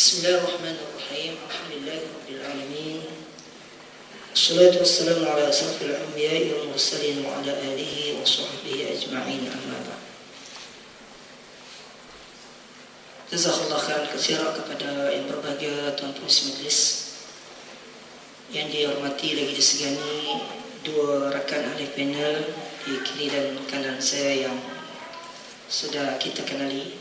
Bismillahirrahmanirrahim. Alhamdulillahirabbil alamin. Wassalatu wassalamu ala asrafil anbiya'i wal mursalin wa ala alihi wa sahbihi ajma'in, amma ba'd. Jazakallahu khairan katsiran kepada yang berbahagia tuan pengisi majlis. Yang dihormati lagi disegani dua rakan ahli panel di kiri dan kanan saya yang sudah kita kenali,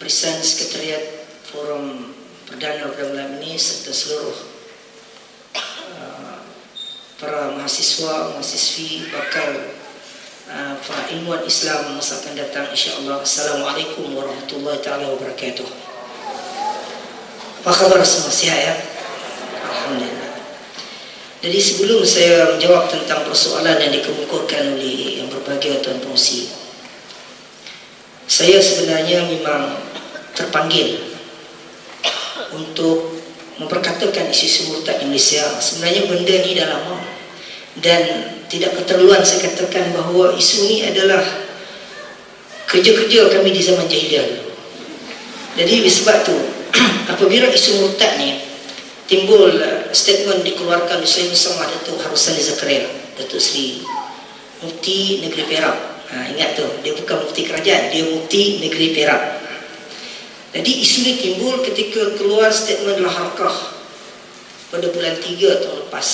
barisan sekretariat forum perdana pada malam ini serta seluruh para mahasiswa, mahasiswi, bakal para ilmuwan Islam masa akan datang, insyaAllah. Assalamualaikum warahmatullahi ta'ala wabarakatuh. Apa khabar semua, sihat ya? Alhamdulillah. Jadi sebelum saya menjawab tentang persoalan yang dikemukakan oleh yang berbahagia tuan pengisi, saya sebenarnya memang terpanggil untuk memperkatakan isu murtad di Malaysia. Sebenarnya benda ni dah lama dan tidak keterlaluan saya katakan bahawa isu ni adalah kerja-kerja kami di zaman jahiliah. Jadi sebab tu apabila isu murtad ni timbul, statement dikeluarkan oleh Syekh Muhammad Datuk Harusani Zakaria, Datuk Seri Mufti Negeri Perak. Ingat tu, dia bukan mufti kerajaan, dia mufti Negeri Perak. Jadi isu ini timbul ketika keluar statement Al-Harakah pada bulan 3 tahun lepas.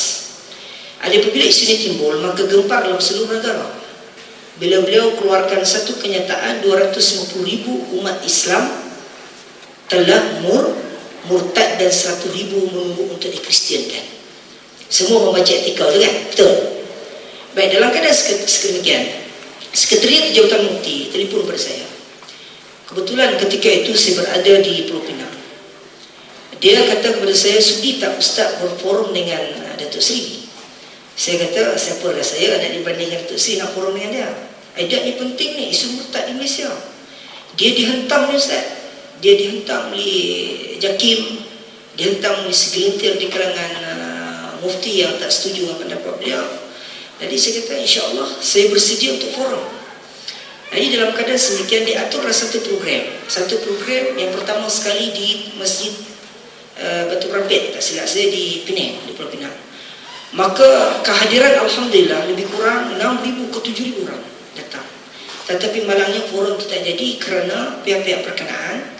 Apabila isu ini timbul, maka gempar dalam seluruh negara bila beliau keluarkan satu kenyataan 250,000 umat Islam telah murtad dan 100,000 menunggu untuk dikristiankan. Semua membaca artikel tu kan? Betul? Baik, dalam keadaan sedemikian, Sekretariat Jabatan Mufti telefon pada saya. Kebetulan ketika itu saya berada di Pulau Pinang. Dia kata kepada saya, "Sudi tak Ustaz berforum dengan Datuk Seri?" Saya kata, "Siapalah saya nak dibandingkan Datuk Seri, nak forum dengan dia. Aidat ni penting ni, isu murtad di Malaysia." Dia dihentam ni Ustaz. Dia dihentam oleh JAKIM, dihentam oleh segelintir di kalangan mufti yang tak setuju dengan pendapat beliau. Jadi saya kata, insya-Allah saya bersedia untuk forum. Jadi dalam keadaan semikian diaturlah satu program yang pertama sekali di Masjid Batu Rampet, tak silap saya, di Penang, di Pulau Pinang. Maka kehadiran alhamdulillah lebih kurang 6,000 ke 7,000 orang datang. Tetapi malangnya forum itu tak jadi kerana pihak-pihak berkenaan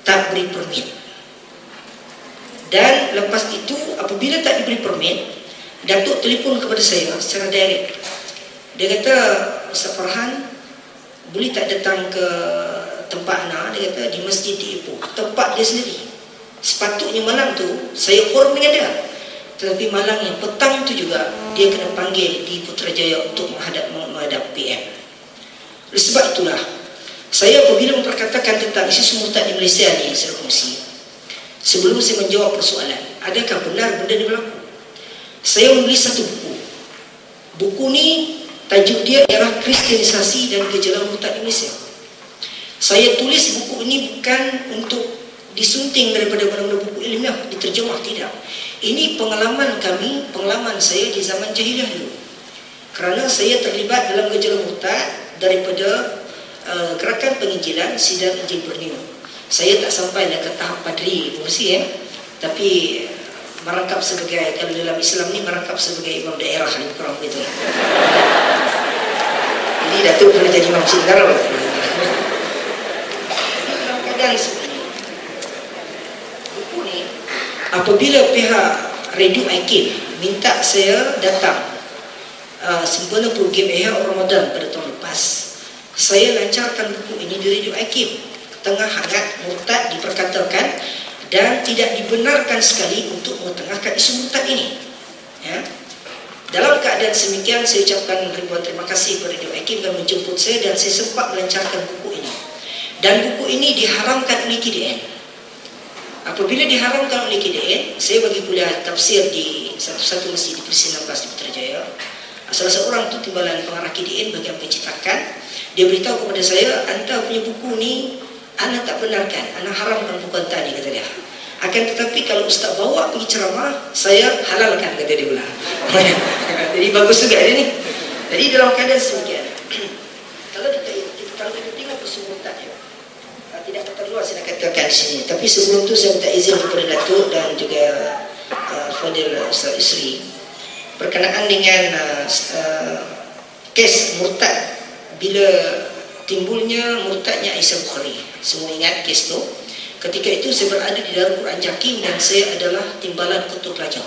tak beri permit. Dan lepas itu apabila tak diberi permit, Datuk telefon kepada saya secara direct. Dia kata, "Ustaz Farhan, boleh tak datang ke tempat Ana?" Dia kata, "Di masjid di Ipoh." Tempat dia sendiri. Sepatutnya malam tu saya forum dengan dia, tetapi malam yang petang tu juga dia kena panggil di Putrajaya untuk menghadap PM. Oleh sebab itulah saya apabila memperkatakan tentang isu murtad di Malaysia ni, saya kongsi, sebelum saya menjawab persoalan adakah benar benda ni berlaku, saya menulis satu buku. Buku ni tajuk dia ialah Kristianisasi dan Gejala Murtad di Malaysia. Saya tulis buku ini bukan untuk disunting daripada mana-mana buku ilmiah, diterjemah, tidak. Ini pengalaman kami, pengalaman saya di zaman jahiliah dulu. Kerana saya terlibat dalam gejala murtad daripada gerakan penginjilan Sidang Injil Borneo. Saya tak sampai ke tahap padri fungsi tapi merangkap sebagai, kalau dalam Islam ni merangkap sebagai imam daerah, lebih kurang begitu. Jadi Datuk pernah jadi imam sekarang. Dalam keadaan seperti ini, buku ni apabila pihak Radio IKIM minta saya datang sempena program Ihya Ramadan pada tahun lepas, saya lancarkan buku ini di Radio IKIM. Tengah hangat murtad diperkatakan dan tidak dibenarkan sekali untuk mengetengahkan isu murtad ini. Ya. Dalam keadaan semikian, saya ucapkan ribuan terima kasih kepada Radio IKIM yang menjemput saya dan saya sempat melancarkan buku ini. Dan buku ini diharamkan oleh KDN. Apabila diharamkan oleh KDN, saya bagi kuliah tafsir di satu masjid di Presiden 16 di Putrajaya. Salah seorang tu timbalan pengarah KDN bagian pencetakan, dia beritahu kepada saya, "Anda punya buku ni Ana tak benarkan, Ana haramkan buku anda ni," kata dia. "Akan tetapi kalau Ustaz bawa pergi ceramah, saya halalkan," kata dia pula. Jadi bagus juga dia ni. Jadi dalam keadaan semikian, kalau kita tengok isu murtad, tidak keperluan saya nak katakan di sini. Tapi sebelum tu saya minta izin kepada Datuk dan juga Fadil Ustaz Isri berkenaan dengan kes murtad bila timbulnya murtadnya Aisyah Bukhari. Semua ingat kes tu. Ketika itu saya berada di Darul Quran Jakim dan saya adalah timbalan ketua pelajar.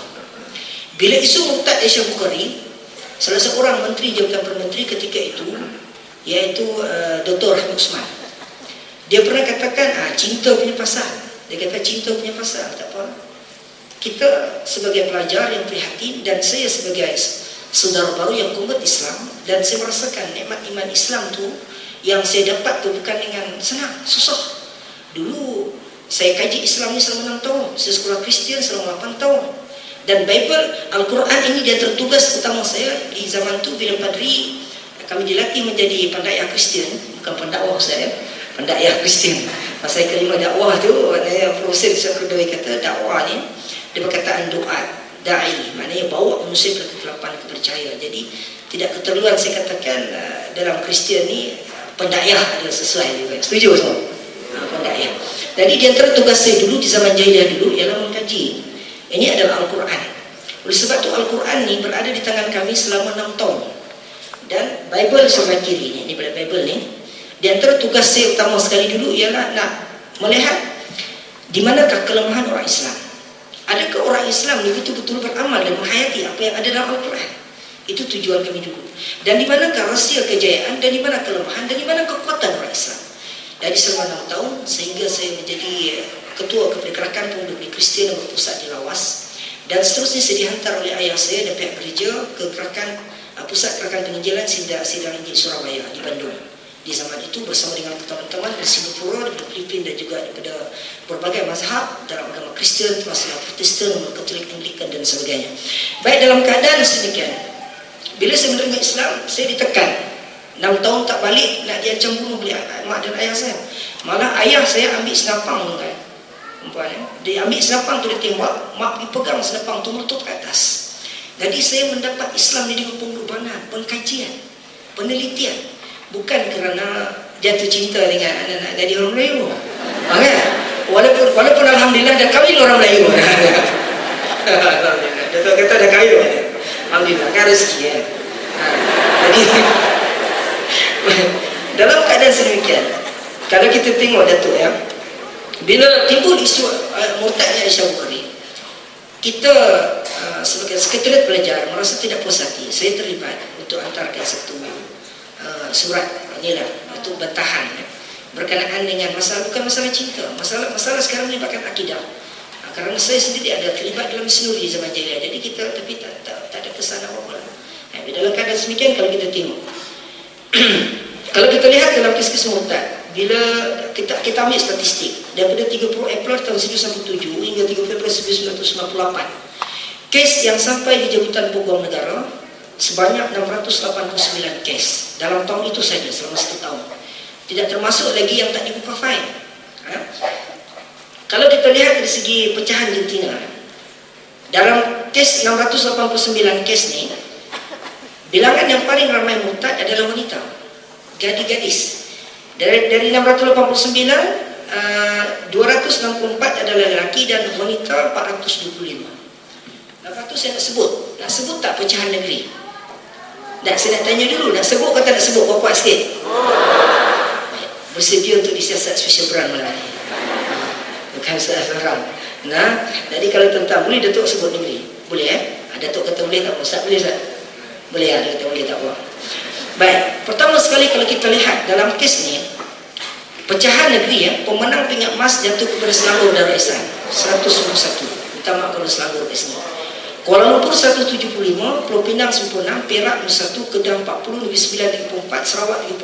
Bila isu murtad Aisyah Bukhari, salah seorang menteri Jabatan Perdana Menteri ketika itu, iaitu Dr. Rahmat Usman, dia pernah katakan cinta punya pasal. Dia kata cinta punya pasal, tak apa. Kita sebagai pelajar yang prihatin dan saya sebagai saudara baru yang convert Islam, dan saya merasakan nikmat iman Islam tu yang saya dapat tu bukan dengan senang, susah. Dulu saya kaji Islam ni selama 6 tahun, saya sekolah Kristian selama 8 tahun. Dan Bible, Al-Quran ini dia tertugas utama saya di zaman tu bila padri kami dilatih menjadi pendakwah Kristian, bukan pendakwah saya, pendakwah Kristian. Pasal kelima dakwah tu, maknanya Profesor Syekh Kudawi kata dakwah ni dia perkataan doa, da'i, maknanya bawa manusia ke kegelapan kepercayaan. Jadi tidak keterluan saya katakan dalam Kristian ni pendakwah adalah sesuai juga. Setuju semua? Pendakwah. Jadi di antara tugas saya dulu di zaman jahiliah dulu ialah mengkaji. Ini adalah Al-Quran. Oleh sebab itu Al-Quran ni berada di tangan kami selama 6 tahun. Dan Bible sebelah kiri ni Bible ni. Di antara tugas saya utama sekali dulu ialah nak melihat di manakah kelemahan orang Islam. Adakah orang Islam ni betul-betul beramal dan menghayati apa yang ada dalam Al-Quran? Itu tujuan kami dulu. Dan di manakah rahsia kejayaan dan di mana kelemahan dan di mana kekuatan orang Islam. Dari selama 6 tahun sehingga saya menjadi ketua kepergerakan pemuda Kristian yang berpusat di Lawas, dan seterusnya saya dihantar oleh ayah saya dan pihak gereja ke gerakan pusat gerakan penginjilan Sidang Injil Surabaya di Bandung. Di zaman itu bersama dengan teman-teman dari Singapura, dari Filipina dan juga daripada berbagai mazhab dalam agama Kristian, termasuk Protestan, Katolik, Anglikan dan sebagainya. Baik, dalam keadaan sedemikian, bila saya menerima Islam, saya ditekan 6 tahun tak balik, nak diancam bunuh beliau, mak dan ayah saya. Malah ayah saya ambil senapang kan. Dia ambil senapang tu, dia tembak, mak pergi pegang senapang tu meletup ke atas. Jadi saya mendapat Islam ni dengan pengorbanan, pengkajian, penelitian, bukan kerana jatuh cinta dengan anak-anak jadi orang Melayu. Kan? Walaupun alhamdulillah dah kahwin orang Melayu. Datuk kata dah kahwin. Alhamdulillah, kan rezeki ya. Jadi dalam keadaan sedemikian, kalau kita tengok Datuk ya, bila timbul isu murtadnya Aisyah Bukhari, kita sebagai sekretariat pelajar merasa tidak puas hati. Saya terlibat untuk hantarkan satu surat inilah untuk bertahan berkenaan dengan masalah, bukan masalah cinta, masalah sekarang melibatkan akidah. Kerana saya sendiri ada terlibat dalam misioneri zaman jahiliah, jadi kita tapi tak ada kesan apa-apa. Dalam keadaan semikian, kalau kita tengok kalau kita lihat dalam kes-kes murtad, bila kita ambil statistik daripada 30 April tahun 1997 hingga 30 April 1998, kes yang sampai di Jabatan Peguam Negara sebanyak 689 kes dalam tahun itu saja selama 1 tahun. Tidak termasuk lagi yang tak dibuka fail. Kalau kita lihat dari segi pecahan jantina, dalam kes 689 kes ni, bilangan yang paling ramai murtad adalah wanita, gadis-gadis. Dari 689, 264 adalah lelaki dan wanita 425. Lepas tu saya nak sebut tak pecahan negeri? Saya nak tanya dulu, nak sebut kata nak sebut? Kuat sikit. Bersedia untuk disiasat special brand malam ni. Bukan seorang. Jadi kalau tentang boleh Datuk sebut negeri? Boleh Datuk kata boleh tak apa? Ustaz boleh tak? Boleh ada kata boleh tak apa? Baik, pertama sekali kalau kita lihat dalam kes ni, pecahan negeri pemenang pingat emas jatuh kepada Selangor Darul Ihsan 191. Minta maaf kalau Selangor kat sini. Kuala Lumpur 175, Pulau Pinang 96, Perak 1, Kedah 40, Negeri Sembilan 34, Sarawak 34.